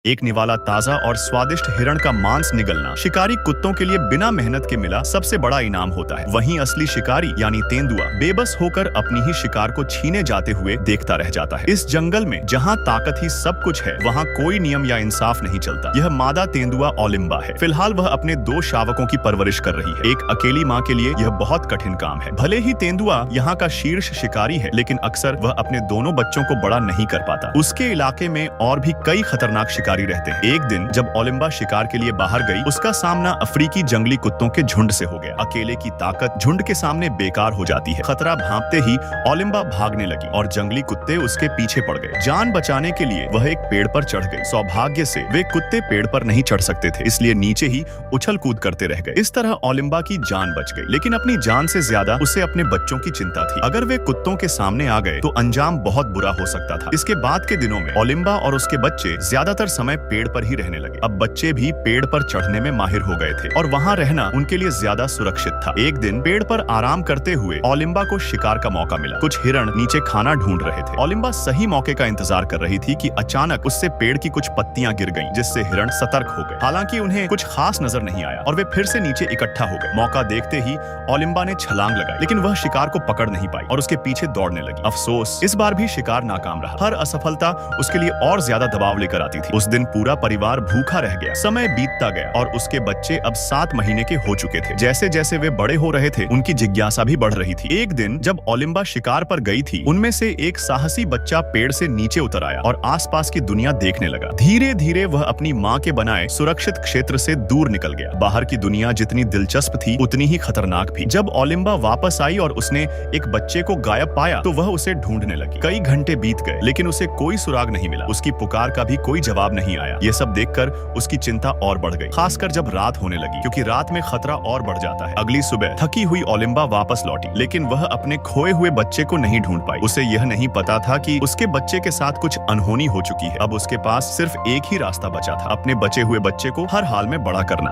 एक निवाला ताजा और स्वादिष्ट हिरण का मांस निगलना शिकारी कुत्तों के लिए बिना मेहनत के मिला सबसे बड़ा इनाम होता है। वहीं असली शिकारी यानी तेंदुआ बेबस होकर अपनी ही शिकार को छीने जाते हुए देखता रह जाता है। इस जंगल में जहाँ ताकत ही सब कुछ है, वहाँ कोई नियम या इंसाफ नहीं चलता। यह मादा तेंदुआ ओलिम्बा है। फिलहाल वह अपने 2 शावकों की परवरिश कर रही है। एक अकेली माँ के लिए यह बहुत कठिन काम है। भले ही तेंदुआ यहाँ का शीर्ष शिकारी है, लेकिन अक्सर वह अपने दोनों बच्चों को बड़ा नहीं कर पाता। उसके इलाके में और भी कई खतरनाक रहते हैं। एक दिन जब ओलिम्बा शिकार के लिए बाहर गई, उसका सामना अफ्रीकी जंगली कुत्तों के झुंड से हो गया। अकेले की ताकत झुंड के सामने बेकार हो जाती है। खतरा भांपते ही ओलिम्बा भागने लगी और जंगली कुत्ते उसके पीछे पड़ गए। जान बचाने के लिए वह एक पेड़ पर चढ़ गई। सौभाग्य से वे कुत्ते पेड़ पर नहीं चढ़ सकते थे, इसलिए नीचे ही उछल कूद करते रह गए। इस तरह ओलिम्बा की जान बच गई, लेकिन अपनी जान से ज्यादा उसे अपने बच्चों की चिंता थी। अगर वे कुत्तों के सामने आ गए तो अंजाम बहुत बुरा हो सकता था। इसके बाद के दिनों में ओलिम्बा और उसके बच्चे ज्यादातर समय पेड़ पर ही रहने लगे। अब बच्चे भी पेड़ पर चढ़ने में माहिर हो गए थे और वहाँ रहना उनके लिए ज्यादा सुरक्षित था। एक दिन पेड़ पर आराम करते हुए ओलिम्बा को शिकार का मौका मिला। कुछ हिरण नीचे खाना ढूंढ रहे थे। ओलिम्बा सही मौके का इंतजार कर रही थी कि अचानक उससे पेड़ की कुछ पत्तियां गिर गईं, जिससे हिरण सतर्क हो गए। हालांकि उन्हें कुछ खास नजर नहीं आया और वे फिर से नीचे इकट्ठा हो गए। मौका देखते ही ओलिम्बा ने छलांग लगाई, लेकिन वह शिकार को पकड़ नहीं पाई और उसके पीछे दौड़ने लगी। अफसोस, इस बार भी शिकार नाकाम रहा। हर असफलता उसके लिए और ज्यादा दबाव लेकर आती थी। उस दिन पूरा परिवार भूखा रह गया। समय बीतता गया और उसके बच्चे अब 7 महीने के हो चुके थे। जैसे जैसे वे बड़े हो रहे थे, उनकी जिज्ञासा भी बढ़ रही थी। एक दिन जब ओलिम्बा शिकार पर गई थी, उनमें से एक साहसी बच्चा पेड़ से नीचे उतर आया और आसपास की दुनिया देखने लगा। धीरे धीरे वह अपनी माँ के बनाए सुरक्षित क्षेत्र से दूर निकल गया। बाहर की दुनिया जितनी दिलचस्प थी, उतनी ही खतरनाक भी। जब ओलिम्बा वापस आई और उसने एक बच्चे को गायब पाया, तो वह उसे ढूंढने लगी। कई घंटे बीत गए, लेकिन उसे कोई सुराग नहीं मिला। उसकी पुकार का भी कोई जवाब नहीं आया। ये सब देखकर उसकी चिंता और बढ़ गई, खासकर जब रात होने लगी, क्योंकि रात में खतरा और बढ़ जाता है। अगली सुबह थकी हुई ओलिम्बा वापस लौटी, लेकिन वह अपने खोए हुए बच्चे को नहीं ढूंढ पाई। उसे यह नहीं पता था कि उसके बच्चे के साथ कुछ अनहोनी हो चुकी है। अब उसके पास सिर्फ एक ही रास्ता बचा था, अपने बचे हुए बच्चे को हर हाल में बड़ा करना।